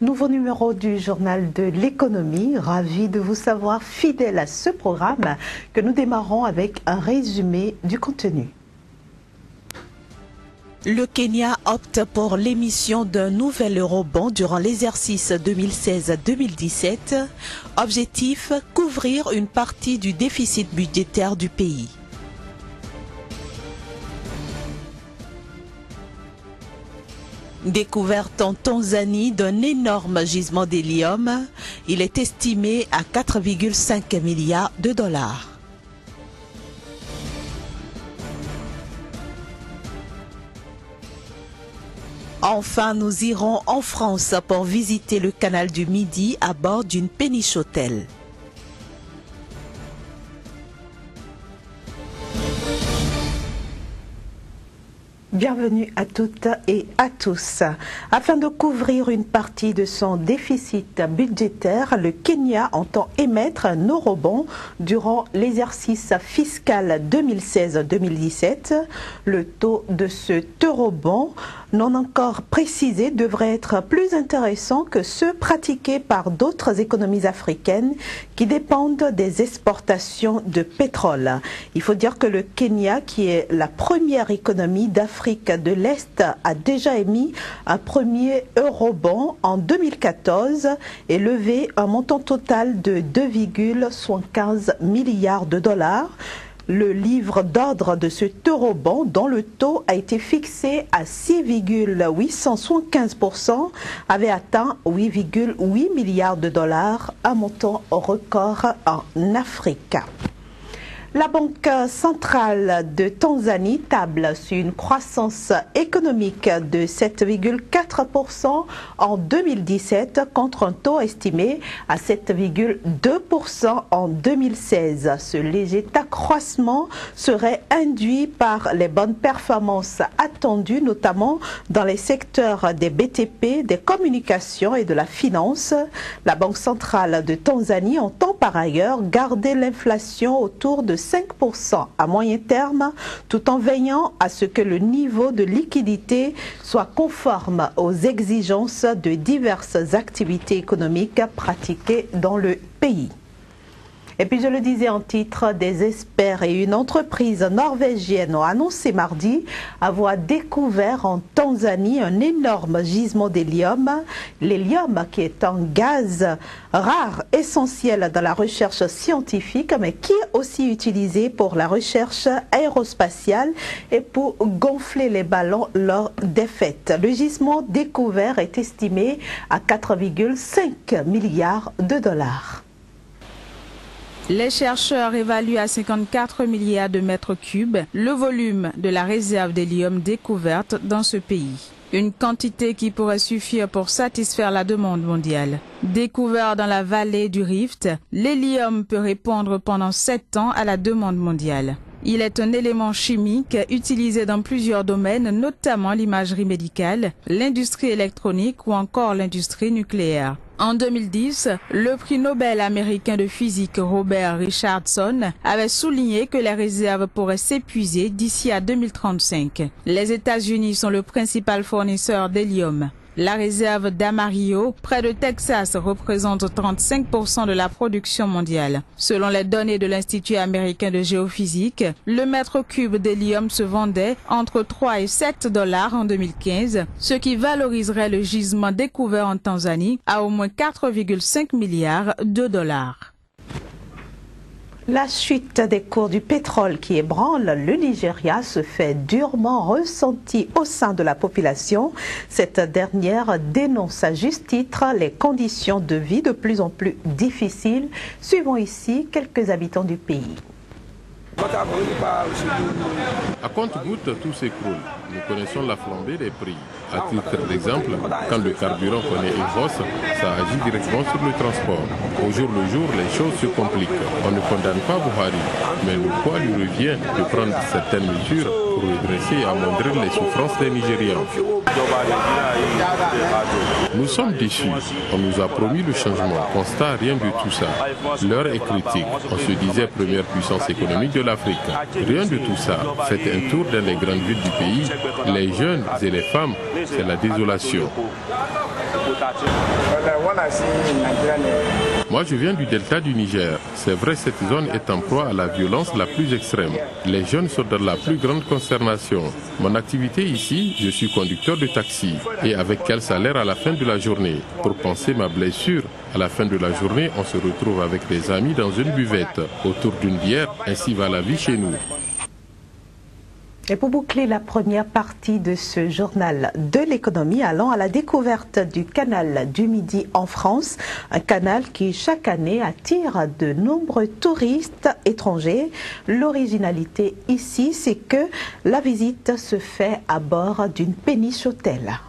Nouveau numéro du journal de l'économie. Ravi de vous savoir fidèle à ce programme que nous démarrons avec un résumé du contenu. Le Kenya opte pour l'émission d'un nouvel eurobond durant l'exercice 2016-2017. Objectif, couvrir une partie du déficit budgétaire du pays. Découverte en Tanzanie d'un énorme gisement d'hélium, il est estimé à 4,5 milliards de dollars. Enfin, nous irons en France pour visiter le canal du Midi à bord d'une péniche hôtel. Bienvenue à toutes et à tous. Afin de couvrir une partie de son déficit budgétaire, le Kenya entend émettre un eurobond durant l'exercice fiscal 2016-2017. Le taux de cet eurobond, non encore précisé, devrait être plus intéressant que ceux pratiqués par d'autres économies africaines qui dépendent des exportations de pétrole. Il faut dire que le Kenya, qui est la première économie d'Afrique de l'Est, a déjà émis un premier eurobond en 2014 et levé un montant total de 2,75 milliards de dollars. Le livre d'ordre de cet eurobond, dont le taux a été fixé à 6,875%, avait atteint 8,8 milliards de dollars, un montant record en Afrique. La Banque centrale de Tanzanie table sur une croissance économique de 7,4% en 2017 contre un taux estimé à 7,2% en 2016. Ce léger accroissement serait induit par les bonnes performances attendues, notamment dans les secteurs des BTP, des communications et de la finance. La Banque centrale de Tanzanie entend par ailleurs garder l'inflation autour de 5% à moyen terme, tout en veillant à ce que le niveau de liquidité soit conforme aux exigences de diverses activités économiques pratiquées dans le pays. Et puis je le disais en titre, des experts et une entreprise norvégienne ont annoncé mardi avoir découvert en Tanzanie un énorme gisement d'hélium. L'hélium qui est un gaz rare, essentiel dans la recherche scientifique, mais qui est aussi utilisé pour la recherche aérospatiale et pour gonfler les ballons lors des fêtes. Le gisement découvert est estimé à 4,5 milliards de dollars. Les chercheurs évaluent à 54 milliards de mètres cubes le volume de la réserve d'hélium découverte dans ce pays. Une quantité qui pourrait suffire pour satisfaire la demande mondiale. Découvert dans la vallée du Rift, l'hélium peut répondre pendant 7 ans à la demande mondiale. Il est un élément chimique utilisé dans plusieurs domaines, notamment l'imagerie médicale, l'industrie électronique ou encore l'industrie nucléaire. En 2010, le prix Nobel américain de physique Robert Richardson avait souligné que les réserves pourraient s'épuiser d'ici à 2035. Les États-Unis sont le principal fournisseur d'hélium. La réserve d'Amarillo, près de Texas, représente 35% de la production mondiale. Selon les données de l'Institut américain de géophysique, le mètre cube d'hélium se vendait entre 3 et 7 dollars en 2015, ce qui valoriserait le gisement découvert en Tanzanie à au moins 4,5 milliards de dollars. La chute des cours du pétrole qui ébranle le Nigeria se fait durement ressentie au sein de la population. Cette dernière dénonce à juste titre les conditions de vie de plus en plus difficiles. Suivons ici quelques habitants du pays. À compte-gouttes, tout s'écroule. Nous connaissons la flambée des prix. À titre d'exemple, quand le carburant connaît une hausse, ça agit directement sur le transport. Au jour le jour, les choses se compliquent. On ne condamne pas Buhari, mais le poids lui revient de prendre certaines mesures pour redresser et amoindrir les souffrances des Nigérians. Nous sommes déçus. On nous a promis le changement. Constat, rien de tout ça. L'heure est critique. On se disait première puissance économique de l'Afrique. Rien de tout ça. Faites un tour dans les grandes villes du pays Les jeunes et les femmes, c'est la désolation. Moi, je viens du delta du Niger. C'est vrai, cette zone est en proie à la violence la plus extrême. Les jeunes sont dans la plus grande consternation. Mon activité ici, je suis conducteur de taxi. Et avec quel salaire à la fin de la journée? Pour penser ma blessure, à la fin de la journée, on se retrouve avec des amis dans une buvette, autour d'une bière. Ainsi va la vie chez nous. Et pour boucler la première partie de ce journal de l'économie, allons à la découverte du canal du Midi en France, un canal qui chaque année attire de nombreux touristes étrangers. L'originalité ici, c'est que la visite se fait à bord d'une péniche hôtel.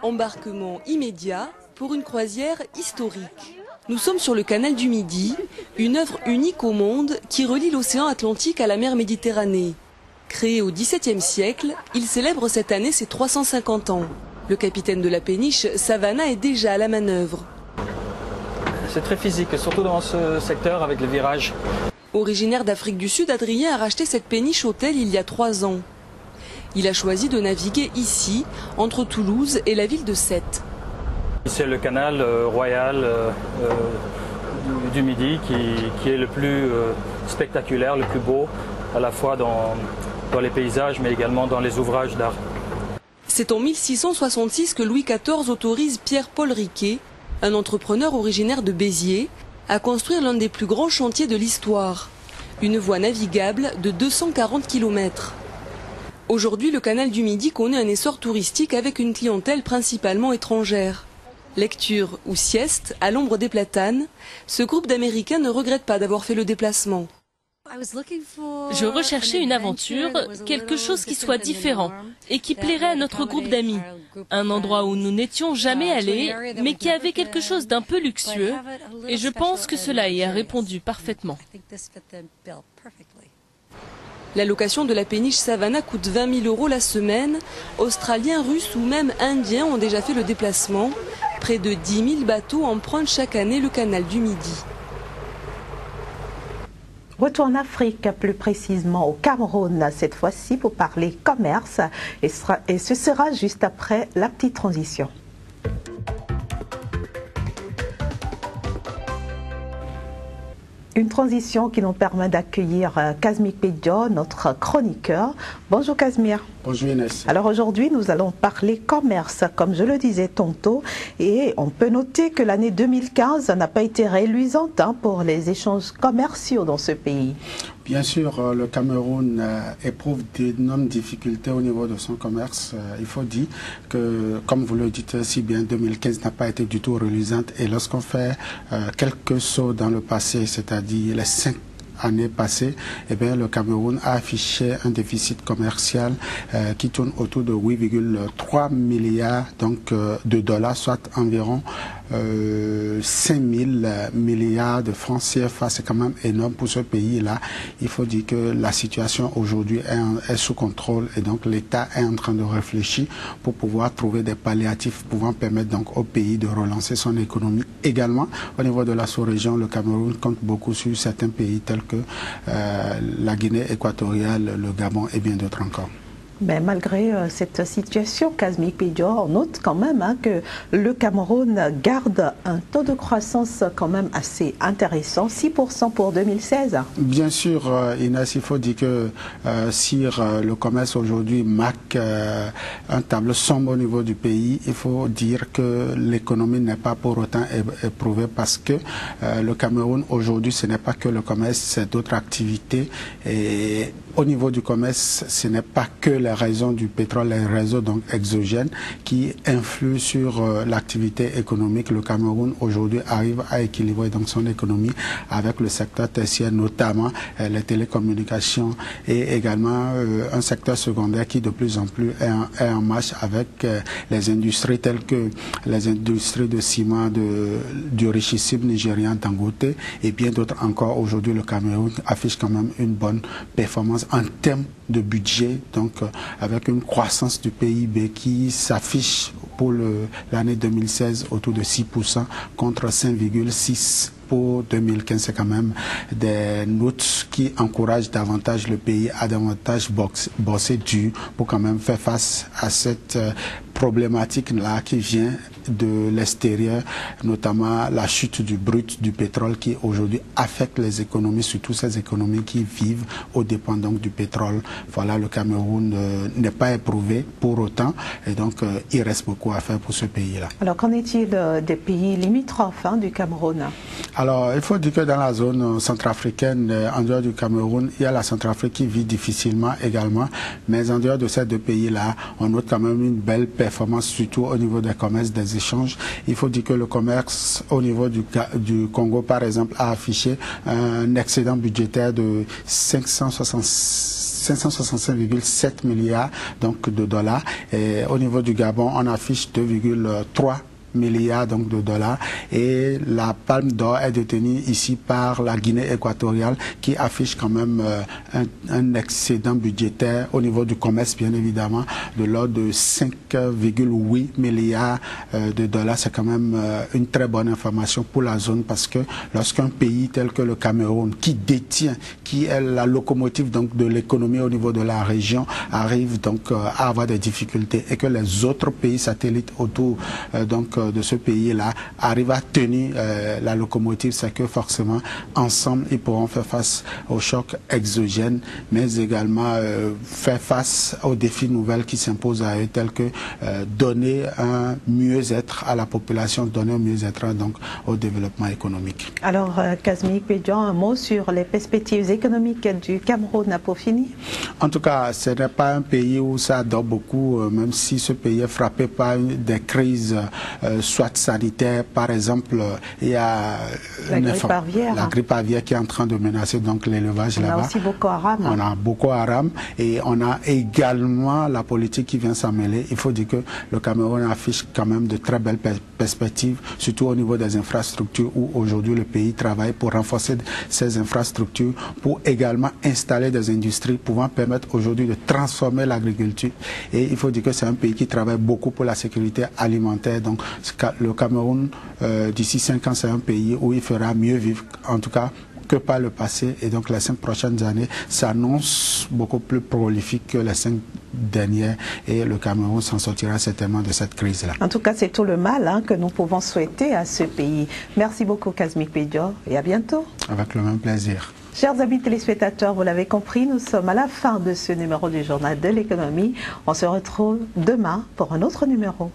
Embarquement immédiat pour une croisière historique. Nous sommes sur le canal du Midi, une œuvre unique au monde qui relie l'océan Atlantique à la mer Méditerranée. Créé au XVIIe siècle, il célèbre cette année ses 350 ans. Le capitaine de la péniche, Savannah, est déjà à la manœuvre. C'est très physique, surtout dans ce secteur avec les virages. Originaire d'Afrique du Sud, Adrien a racheté cette péniche hôtel il y a 3 ans. Il a choisi de naviguer ici, entre Toulouse et la ville de Sète. C'est le canal royal du Midi qui est le plus spectaculaire, le plus beau, à la fois dans les paysages mais également dans les ouvrages d'art. C'est en 1666 que Louis XIV autorise Pierre-Paul Riquet, un entrepreneur originaire de Béziers, à construire l'un des plus grands chantiers de l'histoire, une voie navigable de 240 km. Aujourd'hui, le canal du Midi connaît un essor touristique avec une clientèle principalement étrangère. Lecture ou sieste, à l'ombre des platanes, ce groupe d'Américains ne regrette pas d'avoir fait le déplacement. Je recherchais une aventure, quelque chose qui soit différent et qui plairait à notre groupe d'amis. Un endroit où nous n'étions jamais allés, mais qui avait quelque chose d'un peu luxueux. Et je pense que cela y a répondu parfaitement. La location de la péniche Savannah coûte 20 000 € la semaine. Australiens, Russes ou même Indiens ont déjà fait le déplacement. Près de 10 000 bateaux empruntent chaque année le canal du Midi. Retour en Afrique, plus précisément au Cameroun, cette fois-ci pour parler commerce. Et ce sera juste après la petite transition. Une transition qui nous permet d'accueillir Kazmir Pedjo, notre chroniqueur. Bonjour Kazmir. Bonjour Inès. Alors aujourd'hui, nous allons parler commerce, comme je le disais tantôt, et on peut noter que l'année 2015 n'a pas été réluisante pour les échanges commerciaux dans ce pays. Bien sûr, le Cameroun éprouve d'énormes difficultés au niveau de son commerce. Il faut dire que, comme vous le dites si bien, 2015 n'a pas été du tout reluisante. Et lorsqu'on fait quelques sauts dans le passé, c'est-à-dire les 5 années passées, eh bien, le Cameroun a affiché un déficit commercial qui tourne autour de 8,3 milliards de dollars, soit environ 5 000 milliards de francs CFA. C'est quand même énorme pour ce pays-là. Il faut dire que la situation aujourd'hui est sous contrôle et donc l'État est en train de réfléchir pour pouvoir trouver des palliatifs pouvant permettre donc au pays de relancer son économie. Également, au niveau de la sous-région, le Cameroun compte beaucoup sur certains pays tels que la Guinée équatoriale, le Gabon et bien d'autres encore. Mais malgré cette situation, Kazmir Pedjo, on note quand même que le Cameroun garde un taux de croissance quand même assez intéressant, 6% pour 2016. Bien sûr, Inès, il faut dire que si le commerce aujourd'hui marque un tableau sombre au niveau du pays, il faut dire que l'économie n'est pas pour autant éprouvée parce que le Cameroun aujourd'hui, ce n'est pas que le commerce, c'est d'autres activités. Et au niveau du commerce, ce n'est pas que les raisons du pétrole, les réseaux donc exogènes qui influent sur l'activité économique. Le Cameroun aujourd'hui arrive à équilibrer donc son économie avec le secteur tertiaire, notamment les télécommunications et également un secteur secondaire qui de plus en plus est en marche avec les industries telles que les industries de ciment du richissime nigérian Dangote et bien d'autres encore. Aujourd'hui, le Cameroun affiche quand même une bonne performance en termes de budget, donc avec une croissance du PIB qui s'affiche pour l'année 2016 autour de 6% contre 5,6 pour 2015, c'est quand même des notes qui encouragent davantage le pays à davantage bosser dur pour quand même faire face à cette problématique-là qui vient de l'extérieur, notamment la chute du brut du pétrole qui aujourd'hui affecte les économies, surtout ces économies qui vivent aux dépens donc du pétrole. Voilà, le Cameroun n'est pas éprouvé pour autant et donc il reste beaucoup à faire pour ce pays-là. Alors qu'en est-il des pays limitrophes du Cameroun? Alors il faut dire que dans la zone centrafricaine, en dehors du Cameroun, il y a la Centrafrique qui vit difficilement également, mais en dehors de ces deux pays-là, on note quand même une belle performance, surtout au niveau des commerces, des échanges. Il faut dire que le commerce au niveau du Congo, par exemple, a affiché un excédent budgétaire de 565,7 milliards donc, de dollars. Et au niveau du Gabon, on affiche 2,3 milliards donc de dollars et la palme d'or est détenue ici par la Guinée équatoriale qui affiche quand même un excédent budgétaire au niveau du commerce bien évidemment de l'ordre de 5,8 milliards de dollars. C'est quand même une très bonne information pour la zone parce que lorsqu'un pays tel que le Cameroun qui détient, qui est la locomotive donc de l'économie au niveau de la région arrive donc à avoir des difficultés et que les autres pays satellites autour donc de ce pays-là arrivent à tenir la locomotive, c'est que forcément ensemble ils pourront faire face aux chocs exogènes, mais également faire face aux défis nouvelles qui s'imposent à eux, tels que donner un mieux-être à la population, donner un mieux-être donc au développement économique. Alors Kazmi Pédian, un mot sur les perspectives économiques du Cameroun pour finir? En tout cas, ce n'est pas un pays où ça dort beaucoup, même si ce pays est frappé par des crises soit sanitaire, par exemple, il y a la grippe aviaire qui est en train de menacer donc l'élevage là-bas. On a aussi Boko Haram. On a Boko Haram et on a également la politique qui vient s'en mêler. Il faut dire que le Cameroun affiche quand même de très belles perspectives, surtout au niveau des infrastructures où aujourd'hui le pays travaille pour renforcer ces infrastructures, pour également installer des industries pouvant permettre aujourd'hui de transformer l'agriculture. Et il faut dire que c'est un pays qui travaille beaucoup pour la sécurité alimentaire. Donc le Cameroun, d'ici 5 ans, c'est un pays où il fera mieux vivre, en tout cas, que par le passé. Et donc les 5 prochaines années s'annoncent beaucoup plus prolifiques que les 5 dernières. Et le Cameroun s'en sortira certainement de cette crise-là. En tout cas, c'est tout le mal que nous pouvons souhaiter à ce pays. Merci beaucoup, Kazmi Pédian, et à bientôt. Avec le même plaisir. Chers amis téléspectateurs, vous l'avez compris, nous sommes à la fin de ce numéro du Journal de l'économie. On se retrouve demain pour un autre numéro.